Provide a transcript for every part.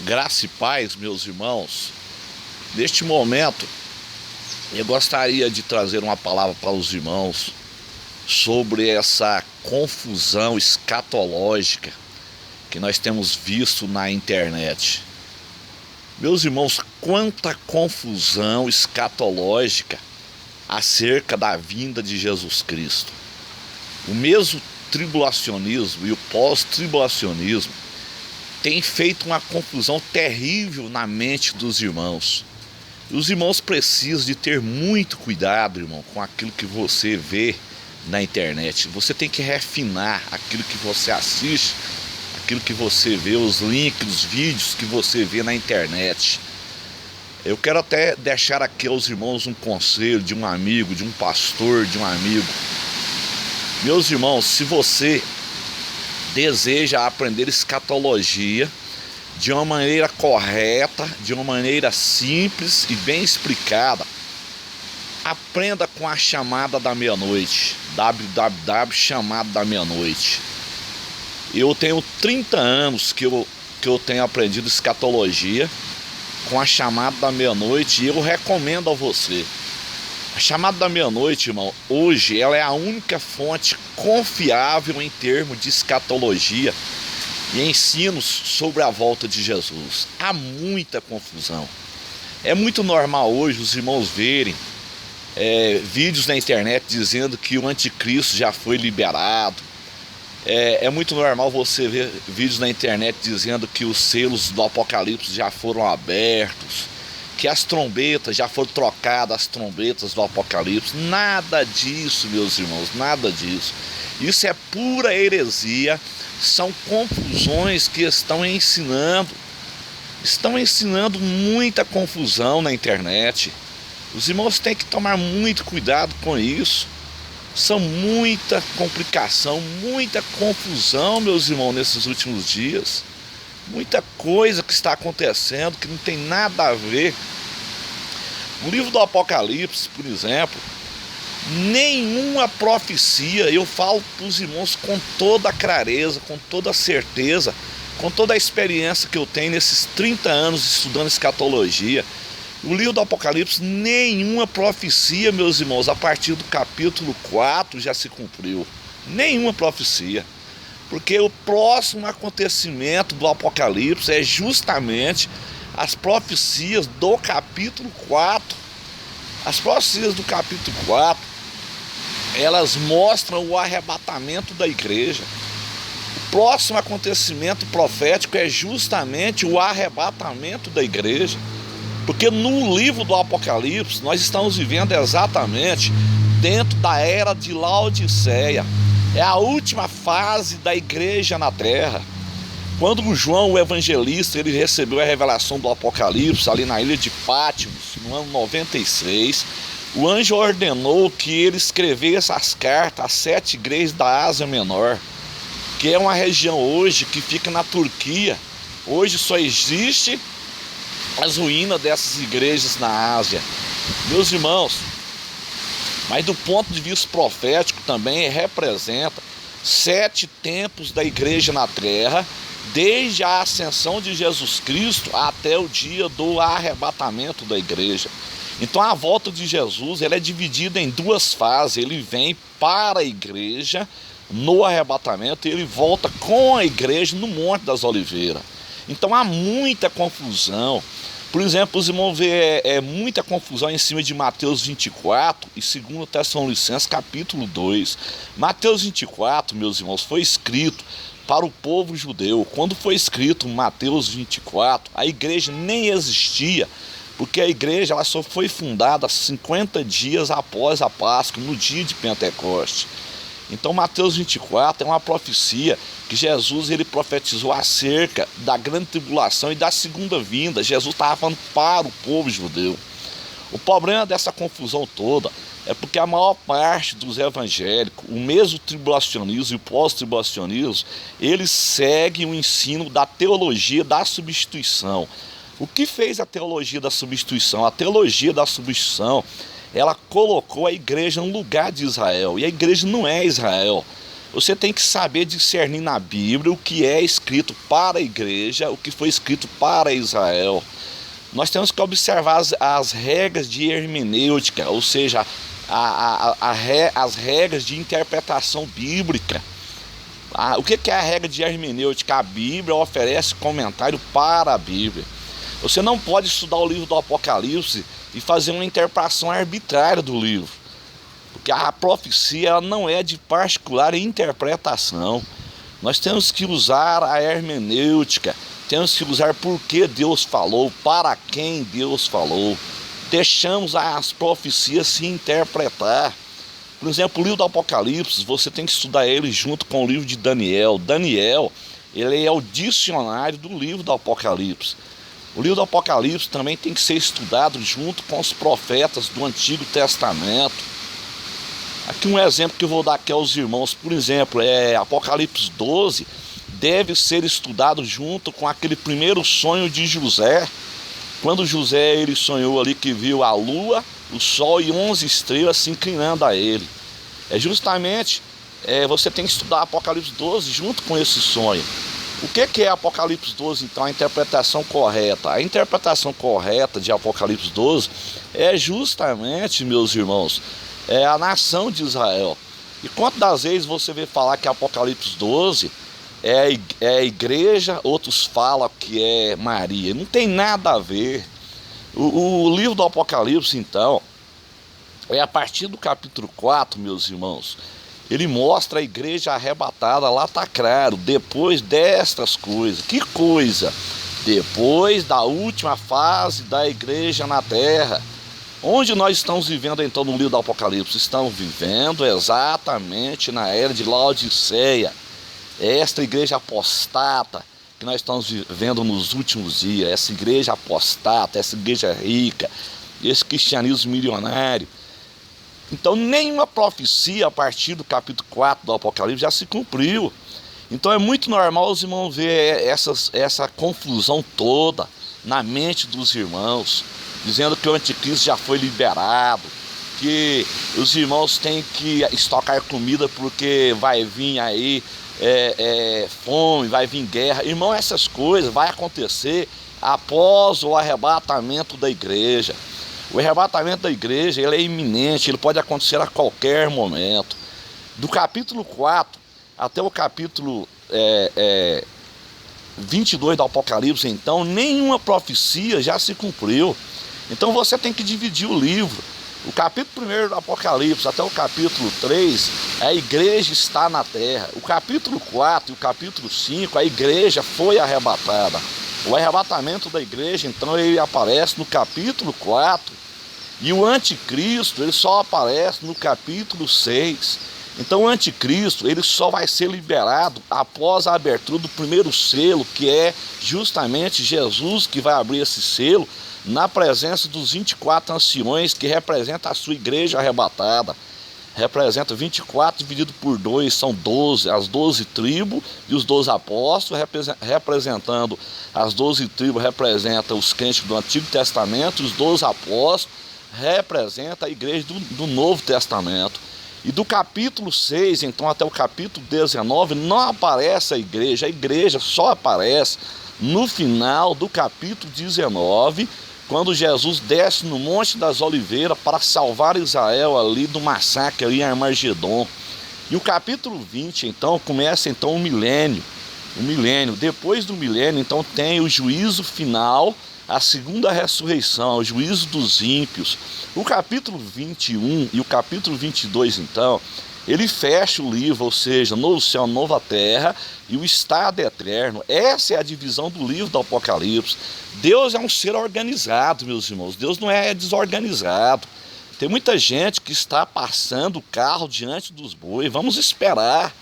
Graça e paz, meus irmãos. Neste momento, eu gostaria de trazer uma palavra para os irmãos sobre essa confusão escatológica que nós temos visto na internet. Meus irmãos, quanta confusão escatológica acerca da vinda de Jesus Cristo. O mesmo tribulacionismo e o pós-tribulacionismo tem feito uma confusão terrível na mente dos irmãos. Os irmãos precisam de ter muito cuidado, irmão, com aquilo que você vê na internet. Você tem que refinar aquilo que você assiste, aquilo que você vê, os links, os vídeos que você vê na internet. Eu quero até deixar aqui aos irmãos um conselho de um amigo, de um pastor, de um amigo. Meus irmãos, se você deseja aprender escatologia de uma maneira correta, de uma maneira simples e bem explicada, aprenda com a chamada da meia-noite, chamada da meia-noite. Eu tenho 30 anos que eu tenho aprendido escatologia com a chamada da meia-noite e eu recomendo a você. A chamada da meia-noite, irmão, hoje ela é a única fonte confiável em termos de escatologia e ensinos sobre a volta de Jesus. Há muita confusão. É muito normal hoje os irmãos verem vídeos na internet dizendo que o anticristo já foi liberado. É muito normal você ver vídeos na internet dizendo que os selos do Apocalipse já foram abertos, que as trombetas já foram trocadas, as trombetas do Apocalipse. Nada disso, meus irmãos, nada disso. Isso é pura heresia, são confusões que estão ensinando muita confusão na internet. Os irmãos têm que tomar muito cuidado com isso. São muita complicação, muita confusão, meus irmãos, nesses últimos dias. Muita coisa que está acontecendo que não tem nada a ver. No livro do Apocalipse, por exemplo, nenhuma profecia, eu falo para os irmãos com toda a clareza, com toda a certeza, com toda a experiência que eu tenho nesses 30 anos estudando escatologia. O livro do Apocalipse, nenhuma profecia, meus irmãos, a partir do capítulo 4 já se cumpriu. Nenhuma profecia. Porque o próximo acontecimento do Apocalipse é justamente as profecias do capítulo 4. As profecias do capítulo 4, elas mostram o arrebatamento da igreja. O próximo acontecimento profético é justamente o arrebatamento da igreja. Porque no livro do Apocalipse nós estamos vivendo exatamente dentro da era de Laodiceia. É a última fase da igreja na terra. Quando o João, o evangelista, ele recebeu a revelação do Apocalipse ali na ilha de Patmos, no ano 96, o anjo ordenou que ele escrevesse as cartas às 7 igrejas da Ásia Menor, que é uma região hoje que fica na Turquia. Hoje só existe as ruínas dessas igrejas na Ásia. Meus irmãos, mas do ponto de vista profético também representa 7 tempos da igreja na terra, desde a ascensão de Jesus Cristo até o dia do arrebatamento da igreja. Então a volta de Jesus ela é dividida em 2 fases. Ele vem para a igreja no arrebatamento e ele volta com a igreja no Monte das Oliveiras. Então há muita confusão. Por exemplo, os irmãos vê muita confusão em cima de Mateus 24 e 2 Tessalonicenses capítulo 2. Mateus 24, meus irmãos, foi escrito para o povo judeu. Quando foi escrito Mateus 24, a igreja nem existia, porque a igreja ela só foi fundada 50 dias após a Páscoa, no dia de Pentecostes. Então Mateus 24 é uma profecia que Jesus ele profetizou acerca da grande tribulação e da segunda vinda. Jesus estava falando para o povo judeu. O problema dessa confusão toda é porque a maior parte dos evangélicos, o mesmo tribulacionismo e o pós-tribulacionismo, eles seguem o ensino da teologia da substituição. O que fez a teologia da substituição? A teologia da substituição ela colocou a igreja no lugar de Israel, e a igreja não é Israel. Você tem que saber discernir na Bíblia o que é escrito para a igreja, o que foi escrito para Israel. Nós temos que observar as regras de hermenêutica, ou seja, as regras de interpretação bíblica. O que é a regra de hermenêutica? A Bíblia oferece comentário para a Bíblia. Você não pode estudar o livro do Apocalipse e fazer uma interpretação arbitrária do livro. Porque a profecia ela não é de particular interpretação. Nós temos que usar a hermenêutica, temos que usar por que Deus falou, para quem Deus falou. Deixamos as profecias se interpretar. Por exemplo, o livro do Apocalipse, você tem que estudar ele junto com o livro de Daniel. Daniel, ele é o dicionário do livro do Apocalipse. O livro do Apocalipse também tem que ser estudado junto com os profetas do Antigo Testamento. Aqui um exemplo que eu vou dar aqui aos irmãos, por exemplo, Apocalipse 12, deve ser estudado junto com aquele primeiro sonho de José. Quando José ele sonhou ali que viu a lua, o sol e 11 estrelas se inclinando a ele. Você tem que estudar Apocalipse 12 junto com esse sonho. O que é Apocalipse 12 então? A interpretação correta. A interpretação correta de Apocalipse 12 é justamente, meus irmãos, a nação de Israel. E quantas das vezes você vê falar que Apocalipse 12 é a igreja, outros falam que é Maria. Não tem nada a ver. O livro do Apocalipse, então, a partir do capítulo 4, meus irmãos, ele mostra a igreja arrebatada, lá está claro, depois destas coisas. Que coisa? Depois da última fase da igreja na terra. Onde nós estamos vivendo então no livro do Apocalipse? Estamos vivendo exatamente na era de Laodiceia. Esta igreja apostata que nós estamos vivendo nos últimos dias, essa igreja apostata, essa igreja rica, esse cristianismo milionário. Então nenhuma profecia a partir do capítulo 4 do Apocalipse já se cumpriu. Então é muito normal os irmãos ver essa confusão toda na mente dos irmãos, dizendo que o anticristo já foi liberado, que os irmãos têm que estocar comida porque vai vir aí fome, vai vir guerra. Irmão, essas coisas vai acontecer após o arrebatamento da igreja. O arrebatamento da igreja ele é iminente, ele pode acontecer a qualquer momento. Do capítulo 4 até o capítulo 22 do Apocalipse, então, nenhuma profecia já se cumpriu. Então você tem que dividir o livro. O capítulo 1 do Apocalipse até o capítulo 3, a igreja está na terra. O capítulo 4 e o capítulo 5, a igreja foi arrebatada. O arrebatamento da igreja, então, ele aparece no capítulo 4. E o anticristo, ele só aparece no capítulo 6. Então o anticristo, ele só vai ser liberado após a abertura do primeiro selo, que é justamente Jesus que vai abrir esse selo, na presença dos 24 anciões, que representa a sua igreja arrebatada. Representa 24 dividido por 2, são 12, as 12 tribos e os 12 apóstolos, representando as 12 tribos, representa os crentes do Antigo Testamento, os 12 apóstolos representa a igreja do Novo Testamento. E do capítulo 6, então, até o capítulo 19, não aparece a igreja só aparece no final do capítulo 19, quando Jesus desce no Monte das Oliveiras para salvar Israel ali do massacre ali em Armagedon. E o capítulo 20, então, começa então o milênio. Depois do milênio, então, tem o juízo final, a segunda ressurreição, o juízo dos ímpios. O capítulo 21 e o capítulo 22, então, ele fecha o livro, ou seja, novo céu, nova terra e o estado eterno. Essa é a divisão do livro do Apocalipse. Deus é um ser organizado, meus irmãos. Deus não é desorganizado. Tem muita gente que está passando o carro diante dos bois. Vamos esperar.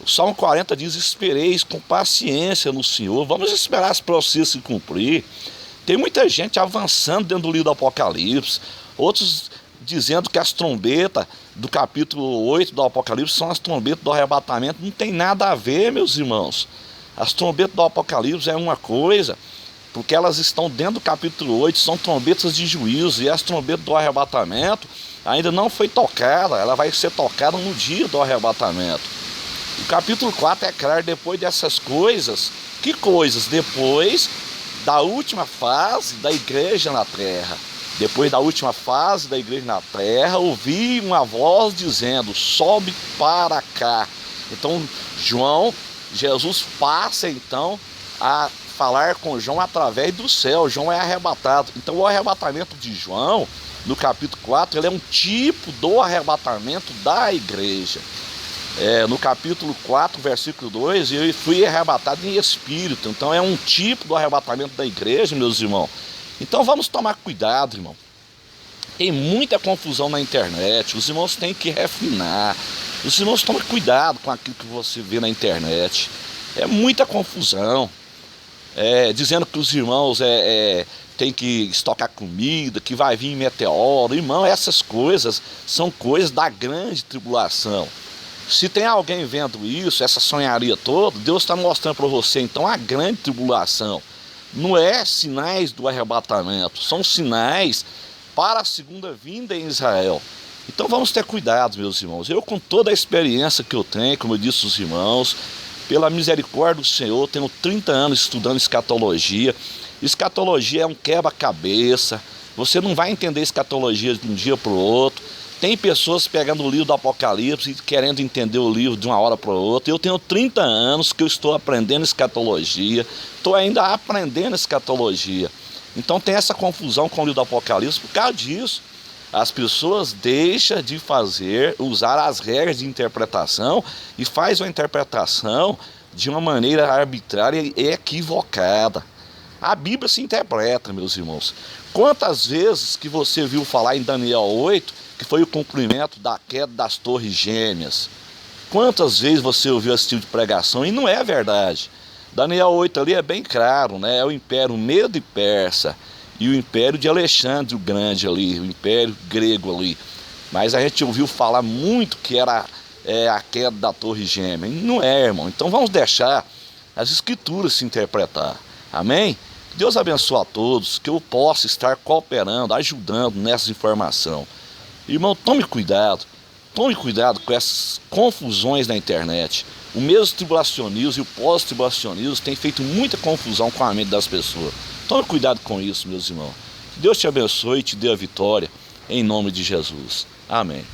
O Salmo 40 diz: espereis com paciência no Senhor. Vamos esperar as profecias se cumprir. Tem muita gente avançando dentro do livro do Apocalipse. Outros dizendo que as trombetas do capítulo 8 do Apocalipse são as trombetas do arrebatamento. Não tem nada a ver, meus irmãos. As trombetas do Apocalipse é uma coisa, porque elas estão dentro do capítulo 8, são trombetas de juízo, e as trombetas do arrebatamento ainda não foi tocada, ela vai ser tocada no dia do arrebatamento. O capítulo 4 é claro, depois dessas coisas. Que coisas? Depois da última fase da igreja na terra. Depois da última fase da igreja na terra, ouvi uma voz dizendo: sobe para cá. Então Jesus passa então a falar com João através do céu. João é arrebatado. Então o arrebatamento de João, no capítulo 4, ele é um tipo do arrebatamento da igreja. No capítulo 4, versículo 2, eu fui arrebatado em espírito. Então é um tipo do arrebatamento da igreja, meus irmãos. Então vamos tomar cuidado, irmão. Tem muita confusão na internet. Os irmãos têm que refinar. Os irmãos tomem cuidado com aquilo que você vê na internet. É muita confusão. Dizendo que os irmãos tem que estocar comida, que vai vir meteoro. Irmão, essas coisas são coisas da grande tribulação. Se tem alguém vendo isso, essa sonharia toda, Deus está mostrando para você então a grande tribulação. Não é sinais do arrebatamento, são sinais para a segunda vinda em Israel. Então vamos ter cuidado, meus irmãos. Eu, com toda a experiência que eu tenho, como eu disse aos irmãos, pela misericórdia do Senhor, tenho 30 anos estudando escatologia. Escatologia é um quebra-cabeça. Você não vai entender escatologia de um dia para o outro. Tem pessoas pegando o livro do Apocalipse e querendo entender o livro de uma hora para outra. Eu tenho 30 anos que eu estou aprendendo escatologia. Estou ainda aprendendo escatologia. Então tem essa confusão com o livro do Apocalipse por causa disso. As pessoas deixam de usar as regras de interpretação e faz uma interpretação de uma maneira arbitrária e equivocada. A Bíblia se interpreta, meus irmãos. Quantas vezes que você viu falar em Daniel 8, que foi o cumprimento da queda das torres gêmeas? Quantas vezes você ouviu esse tipo de pregação? E não é verdade. Daniel 8 ali é bem claro, né? É o Império Medo e Persa e o Império de Alexandre o Grande ali, o Império Grego ali. Mas a gente ouviu falar muito que era a queda da torre gêmea. E não é, irmão. Então vamos deixar as escrituras se interpretar. Amém? Deus abençoe a todos, que eu possa estar cooperando, ajudando nessa informação. Irmão, tome cuidado com essas confusões na internet. O mesmo tribulacionismo e o pós-tribulacionismo tem feito muita confusão com a mente das pessoas. Tome cuidado com isso, meus irmãos. Deus te abençoe e te dê a vitória, em nome de Jesus. Amém.